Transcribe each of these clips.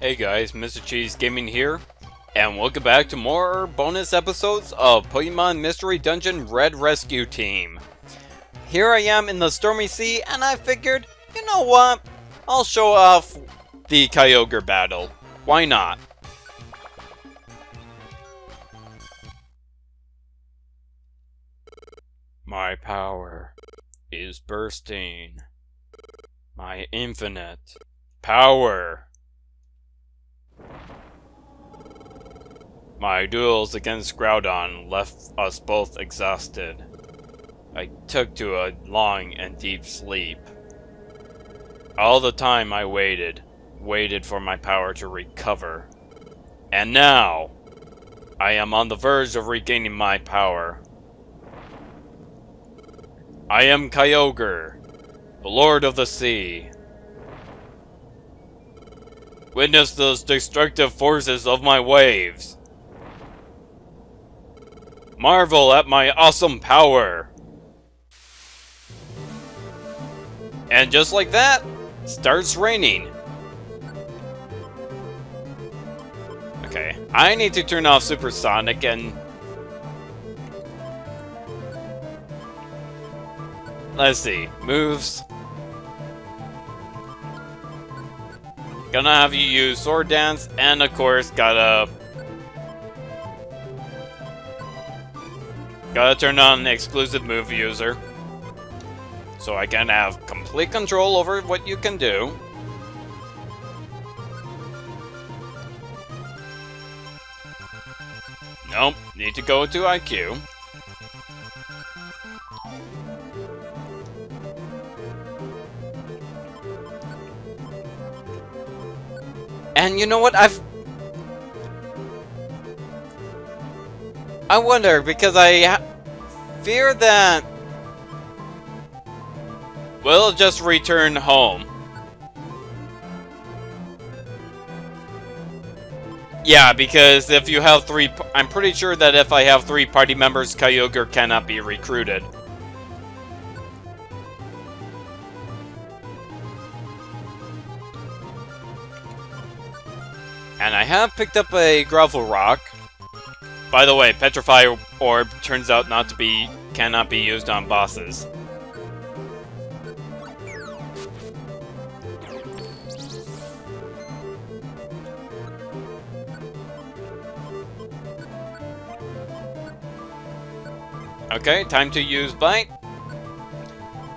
Hey guys, Mr. Cheese Gaming here, and welcome back to more bonus episodes of Pokemon Mystery Dungeon Red Rescue Team. Here I am in the Stormy Sea, and I figured, you know what? I'll show off the Kyogre battle. Why not? My power is bursting. My infinite power. My duels against Groudon left us both exhausted. I took to a long and deep sleep. All the time I waited for my power to recover. And now, I am on the verge of regaining my power. I am Kyogre, the Lord of the Sea. Witness those destructive forces of my waves. Marvel at my awesome power! And just like that, starts raining. Okay, I need to turn off Supersonic and... let's see, moves. Gonna have you use Sword Dance, and of course, gotta turn on the exclusive move user, so I can have complete control over what you can do. Nope, need to go to IQ. And you know what, I wonder, because I fear that we'll just return home. Yeah, because if you have three... I'm pretty sure that if I have 3 party members, Kyogre cannot be recruited. And I have picked up a Gravel Rock. By the way, Petrify Orb turns out cannot be used on bosses. Okay, time to use Bite.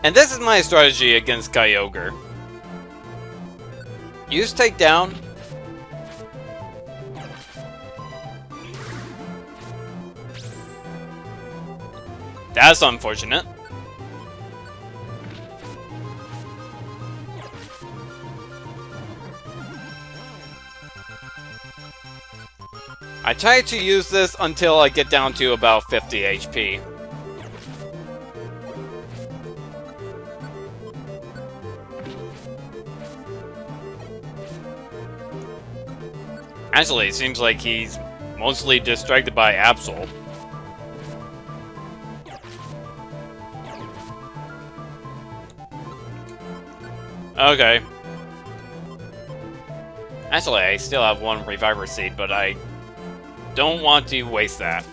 And this is my strategy against Kyogre. Use Takedown. That's unfortunate. I try to use this until I get down to about 50 HP. Actually, it seems like he's mostly distracted by Absol. Okay. Actually, I still have 1 Reviver Seed, but I don't want to waste that.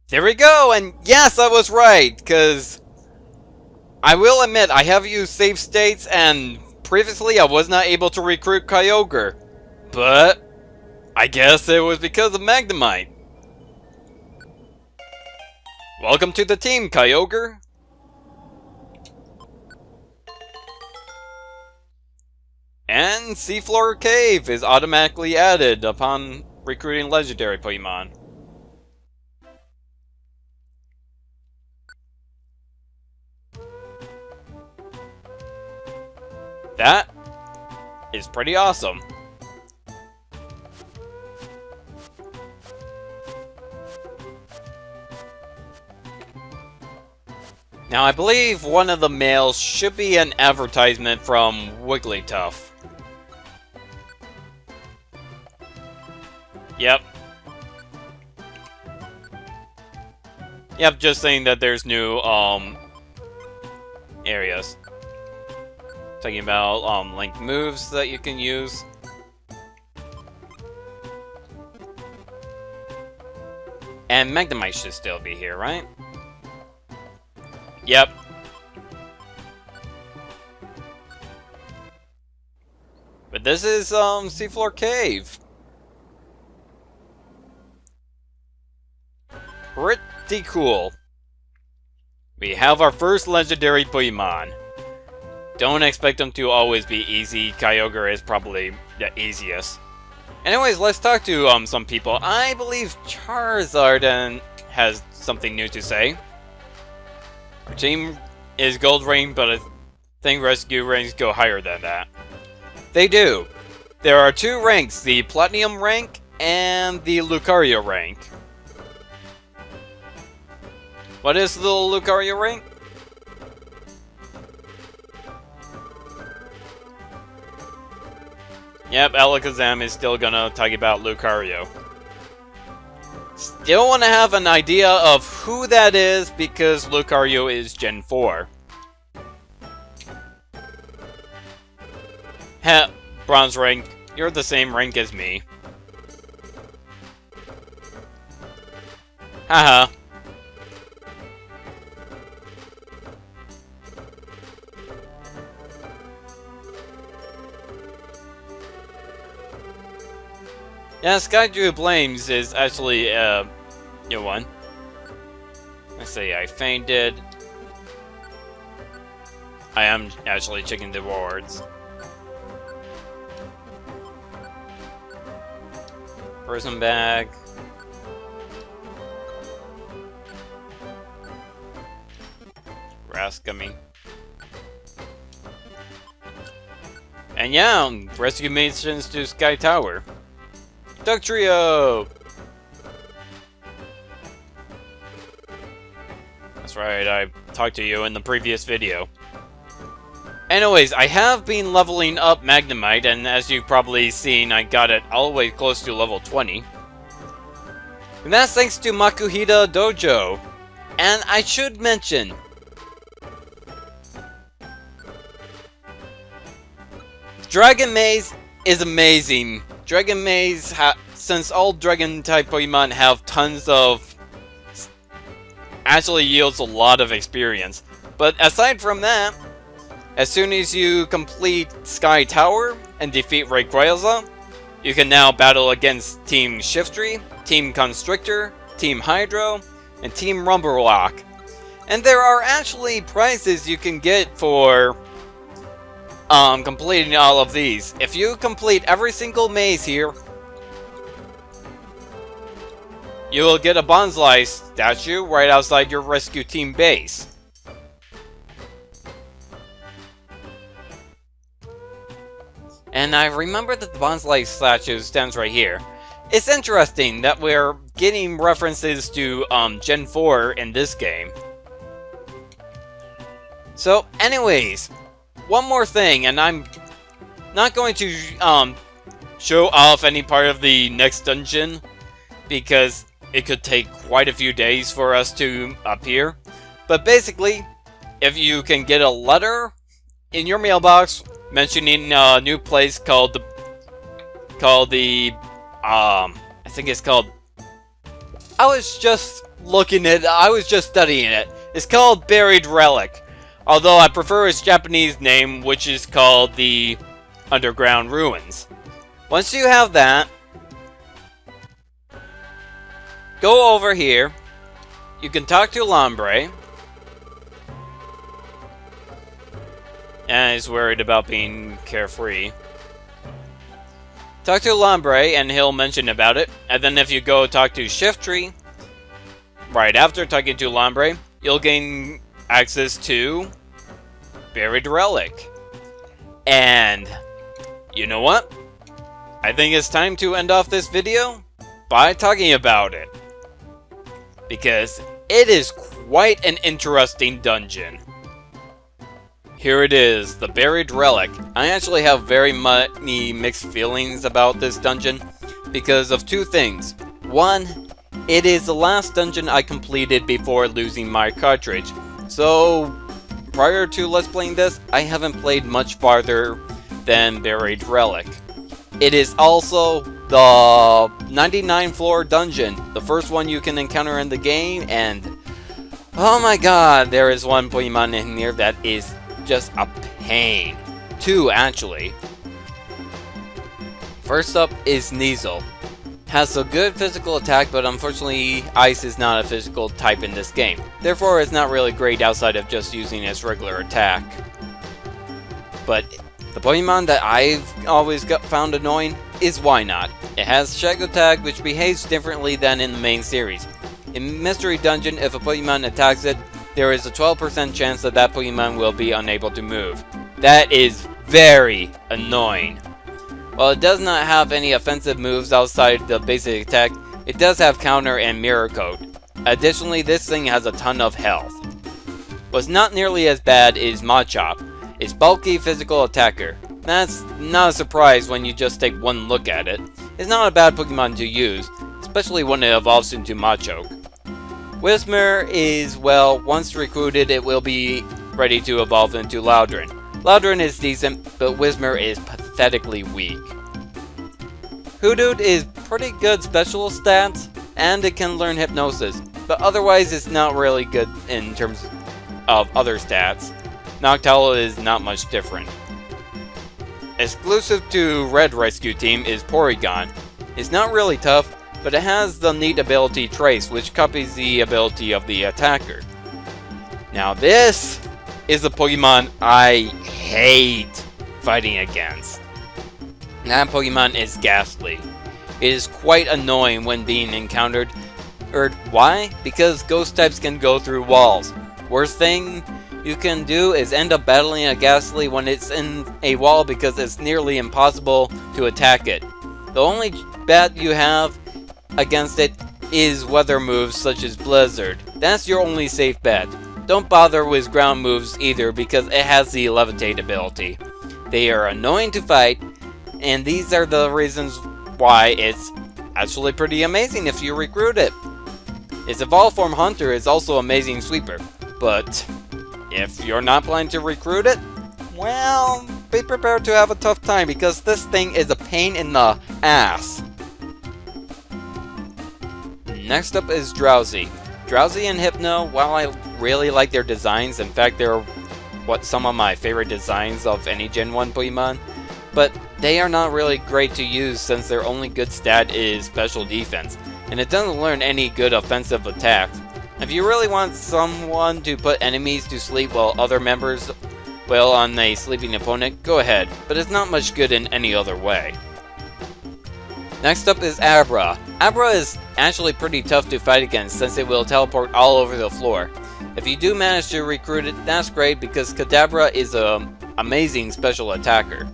There we go, and yes, I was right, because I will admit, I have used save states, and previously I was not able to recruit Kyogre. But I guess it was because of Magnemite. Welcome to the team, Kyogre! And Seafloor Cave is automatically added upon recruiting legendary Pokemon. That is pretty awesome. Now, I believe one of the mails should be an advertisement from Wigglytuff. Yep. Yep, just saying that there's new, areas. Talking about, linked moves that you can use. And Magnemite should still be here, right? Yep. But this is, Seafloor Cave. Pretty cool. We have our first legendary Pokémon. Don't expect them to always be easy. Kyogre is probably the easiest. Anyways, let's talk to some people. I believe Charizard has something new to say. Our team is Gold Ring, but I think Rescue Rings go higher than that. They do. There are two ranks, the Platinum rank and the Lucario rank. What is the Lucario rank? Yep, Alakazam is still gonna talk about Lucario. Still wanna have an idea of who that is because Lucario is Gen 4. Heh, Bronze rank, you're the same rank as me. Haha. Yeah, Skydew Blames is actually a new one. Let's see, I fainted. I am actually checking the rewards. Prison bag. Grass gummy. And yeah, rescue missions to Sky Tower. Duck Trio! That's right, I talked to you in the previous video. Anyways, I have been leveling up Magnemite, and as you've probably seen, I got it all the way close to level 20. And that's thanks to Makuhita Dojo. And I should mention, Dragon Maze is amazing. Dragon Maze, since all Dragon-type Pokemon have tons of... actually yields a lot of experience. But aside from that, as soon as you complete Sky Tower and defeat Rayquaza, you can now battle against Team Shiftry, Team Constrictor, Team Hydro, and Team Rumberlock. And there are actually prizes you can get for completing all of these. If you complete every single maze here, you will get a Bonsai statue right outside your rescue team base. And I remember that the Bonsai statue stands right here. It's interesting that we're getting references to Gen 4 in this game. So, anyways, one more thing, and I'm not going to show off any part of the next dungeon because it could take quite a few days for us to appear. But basically, if you can get a letter in your mailbox mentioning a new place called the I think it's called, I was just studying it. It's called Buried Relic. Although I prefer its Japanese name, which is called the Underground Ruins. Once you have that, go over here. You can talk to Lombre. And he's worried about being carefree. Talk to Lombre and he'll mention about it. And then if you go talk to Shiftry, right after talking to Lombre, you'll gain access to Buried Relic. And you know what? I think it's time to end off this video by talking about it. Because it is quite an interesting dungeon. Here it is, the Buried Relic. I actually have very many mixed feelings about this dungeon because of two things. One, It is the last dungeon I completed before losing my cartridge, so prior to Let's Playing this, I haven't played much farther than Buried Relic. It is also the 99 floor dungeon, the first one you can encounter in the game, and oh my god, there is one Pokemon in here that is just a pain. Two, actually. First up is Sneasel. Has a good physical attack, but unfortunately Ice is not a physical type in this game. Therefore, it's not really great outside of just using its regular attack. But the Pokemon that I've always found annoying is Wynot. It has Shadow Attack, which behaves differently than in the main series. In Mystery Dungeon, if a Pokemon attacks it, there is a 12% chance that that Pokemon will be unable to move. That is very annoying. While it does not have any offensive moves outside the basic attack, it does have Counter and Mirror Coat. Additionally, this thing has a ton of health. What's not nearly as bad is Machop. It's bulky physical attacker. That's not a surprise when you just take one look at it. It's not a bad Pokemon to use, especially when it evolves into Machoke. Whismur is, well, once recruited it will be ready to evolve into Loudron. Loudron is decent, but Whismur is pathetically weak. Hoothoot is pretty good special stats, and it can learn Hypnosis, but otherwise it's not really good in terms of other stats. Noctowl is not much different. Exclusive to Red Rescue Team is Porygon. It's not really tough, but it has the neat ability Trace, which copies the ability of the attacker. Now this is a Pokemon I hate fighting against. That Pokemon is Ghastly. It is quite annoying when being encountered. Why? Because ghost types can go through walls. Worst thing you can do is end up battling a Ghastly when it's in a wall because it's nearly impossible to attack it. The only bet you have against it is weather moves such as Blizzard. That's your only safe bet. Don't bother with ground moves either because it has the Levitate ability. They are annoying to fight, and these are the reasons why it's actually pretty amazing if you recruit it. Its Evolved Form Hunter is also amazing sweeper, but if you're not planning to recruit it, well, be prepared to have a tough time because this thing is a pain in the ass. Next up is Drowsy. Drowsy and Hypno, while I really like their designs, in fact they're some of my favorite designs of any Gen 1 Pokemon, but they are not really great to use since their only good stat is special defense, and it doesn't learn any good offensive attacks. If you really want someone to put enemies to sleep while other members wail on a sleeping opponent, go ahead, but it's not much good in any other way. Next up is Abra. Abra is actually pretty tough to fight against since it will teleport all over the floor. If you do manage to recruit it, that's great because Kadabra is an amazing special attacker.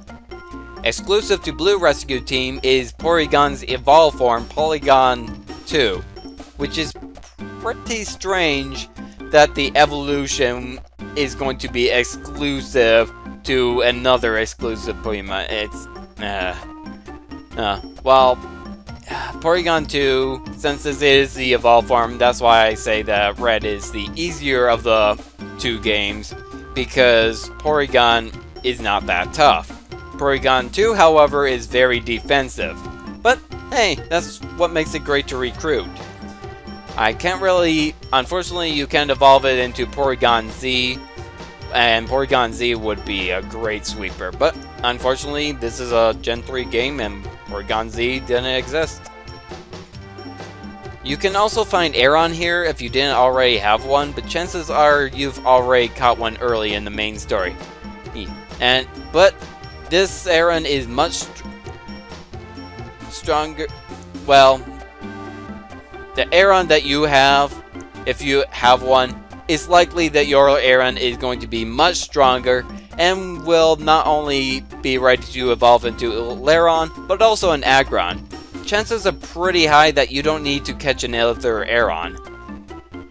Exclusive to Blue Rescue Team is Porygon's Evolved Form Polygon 2, which is pretty strange that the evolution is going to be exclusive to another exclusive Pokemon. Well, Porygon 2, since this is the evolved form, that's why I say that Red is the easier of the two games, because Porygon is not that tough. Porygon 2, however, is very defensive. But, hey, that's what makes it great to recruit. I can't really... Unfortunately, you can't evolve it into Porygon Z, and Porygon Z would be a great sweeper, but unfortunately, this is a Gen 3 game, and Porygon Z didn't exist. You can also find Aeron here if you didn't already have one, but chances are you've already caught one early in the main story. But this Aeron is much stronger. Well, the Aeron that you have, if you have one, it's likely that your Aeron is going to be much stronger and will not only be ready to evolve into Lairon, but also an Aggron. Chances are pretty high that you don't need to catch another Aeron.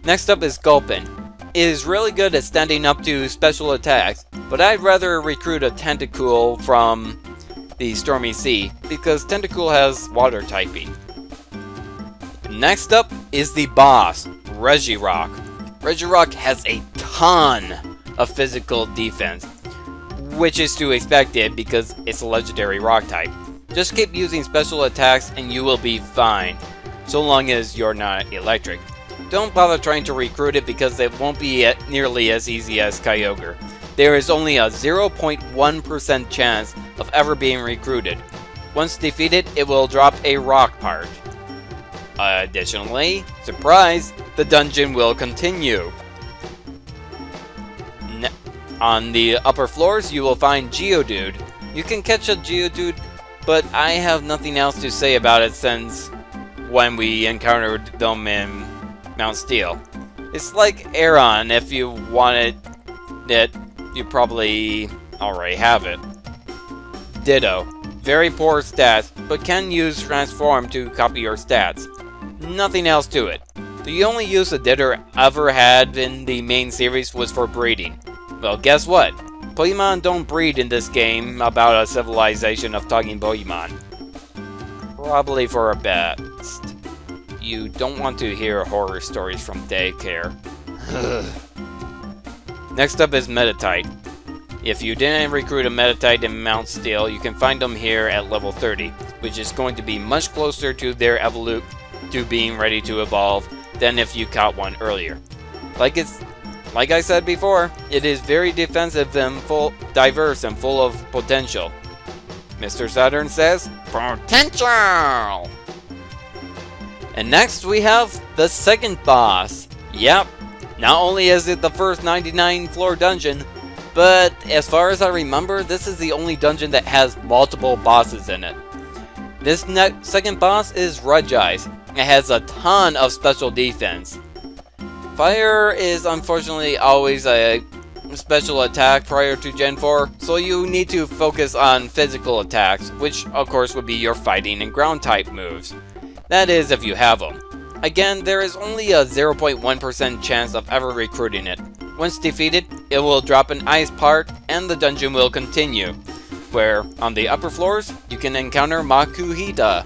Next up is Gulpin. It is really good at standing up to special attacks, but I'd rather recruit a Tentacool from the Stormy Sea, because Tentacool has water typing. Next up is the boss, Regirock. Regirock has a ton of physical defense, which is to expect it because it's a legendary rock type. Just keep using special attacks and you will be fine, so long as you're not electric. Don't bother trying to recruit it because it won't be nearly as easy as Kyogre. There is only a 0.1% chance of ever being recruited. Once defeated, it will drop a rock part. Additionally, surprise, the dungeon will continue. On the upper floors, you will find Geodude. You can catch a Geodude, but I have nothing else to say about it since when we encountered them in Mount Steel. It's like Aeron. If you wanted it, you probably already have it. Ditto. Very poor stats, but can use Transform to copy your stats. Nothing else to it. The only use a Ditto ever had in the main series was for breeding. Well, guess what? Pokemon don't breed in this game about a civilization of talking Pokemon. Probably for a best. You don't want to hear horror stories from daycare. Next up is Meditite. If you didn't recruit a Meditite in Mount Steel, you can find them here at level 30, which is going to be much closer to their to being ready to evolve than if you caught one earlier. Like I said before, it is very defensive and diverse and full of potential. Mr. Saturn says, potential! And next we have the second boss. Yep, not only is it the first 99 floor dungeon, but as far as I remember, this is the only dungeon that has multiple bosses in it. This second boss is Regice. It has a ton of special defense. Fire is unfortunately always a special attack prior to Gen 4, so you need to focus on physical attacks, which of course would be your fighting and ground type moves. That is, if you have them. Again, there is only a 0.1% chance of ever recruiting it. Once defeated, it will drop an ice part and the dungeon will continue, where on the upper floors, you can encounter Makuhita.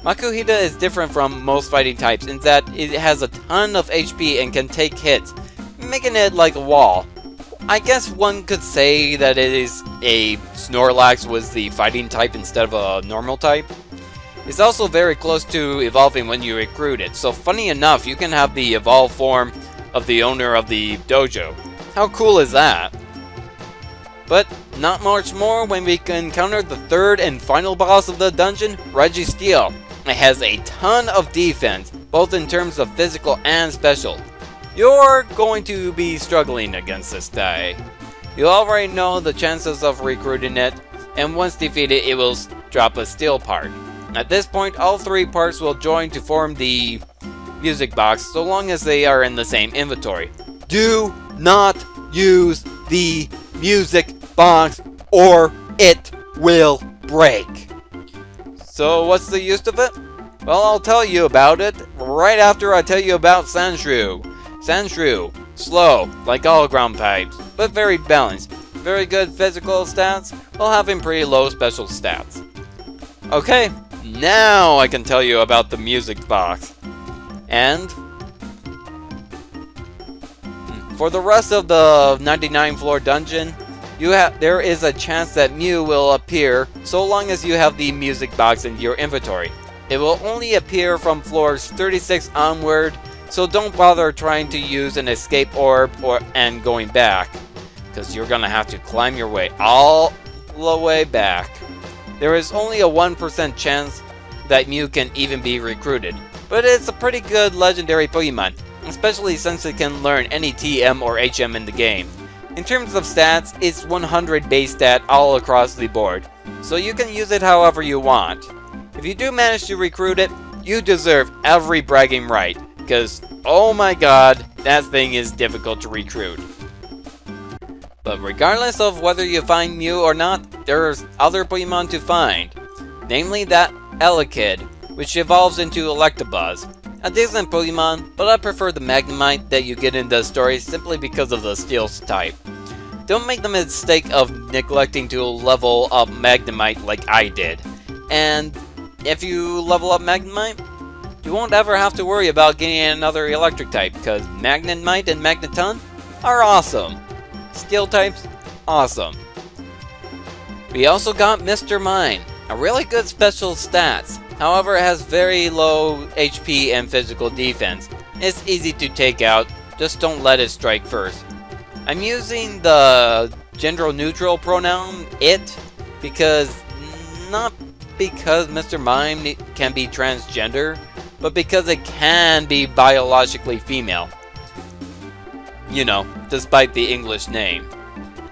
Makuhita is different from most fighting types in that it has a ton of HP and can take hits, making it like a wall. I guess one could say that it is a Snorlax was the fighting type instead of a normal type. It's also very close to evolving when you recruit it, so funny enough, you can have the evolved form of the owner of the dojo. How cool is that? But not much more when we encounter the third and final boss of the dungeon, Registeel. It has a ton of defense, both in terms of physical and special. You're going to be struggling against this guy. You already know the chances of recruiting it, and once defeated it will drop a steel part. At this point, all three parts will join to form the music box so long as they are in the same inventory. Do not use the music box or it will break. So what's the use of it? Well, I'll tell you about it right after I tell you about Sandshrew. Sandshrew, slow, like all ground types, but very balanced. Very good physical stats, while having pretty low special stats. Okay, now I can tell you about the music box. And for the rest of the 99 floor dungeon, there is a chance that Mew will appear so long as you have the music box in your inventory. It will only appear from floors 36 onward, so don't bother trying to use an escape orb and going back, because you're gonna have to climb your way all the way back. There is only a 1% chance that Mew can even be recruited, but it's a pretty good legendary Pokemon, especially since it can learn any TM or HM in the game. In terms of stats, it's 100 base stat all across the board, so you can use it however you want. If you do manage to recruit it, you deserve every bragging right, because oh my god, that thing is difficult to recruit. But regardless of whether you find Mew or not, there's other Pokemon to find, namely that Elekid, which evolves into Electabuzz. A decent Pokemon, but I prefer the Magnemite that you get in the story simply because of the Steel type. Don't make the mistake of neglecting to level up Magnemite like I did. And if you level up Magnemite, You won't ever have to worry about getting another electric type, because Magnemite and Magneton are awesome. Steel types, awesome. We also got Mr. Mime, a really good special stats. However, it has very low HP and physical defense. It's easy to take out, just don't let it strike first. I'm using the gender neutral pronoun it because not because Mr. Mime can be transgender, but because it can be biologically female. You know, despite the English name.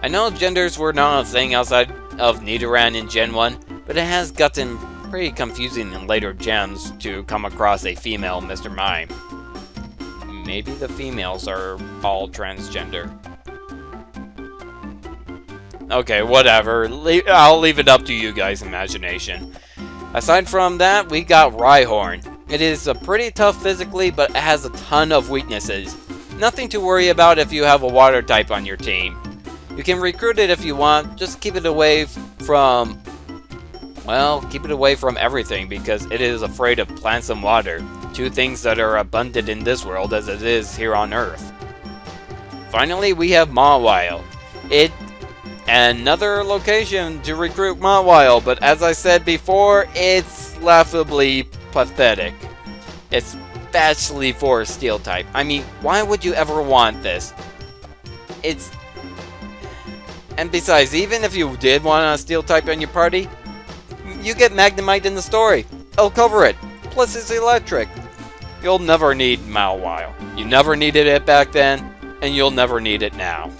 I know genders were not a thing outside of Nidoran in Gen 1, but it has gotten pretty confusing in later gens to come across a female Mr. Mime. Maybe the females are all transgender. Okay, whatever. I'll leave it up to you guys' imagination. Aside from that, we got Rhyhorn. It is pretty tough physically, but it has a ton of weaknesses. Nothing to worry about if you have a water type on your team. You can recruit it if you want, just keep it away from... well, keep it away from everything because it is afraid of plants and water. Two things that are abundant in this world as it is here on Earth. Finally, we have Mawile. Another location to recruit Mawile, but as I said before, it's laughably pathetic. Especially for a steel type. I mean, why would you ever want this? And besides, even if you did want a steel type in your party, you get Magnemite in the story. It'll cover it. Plus it's electric. You'll never need Mawile. You never needed it back then, and you'll never need it now.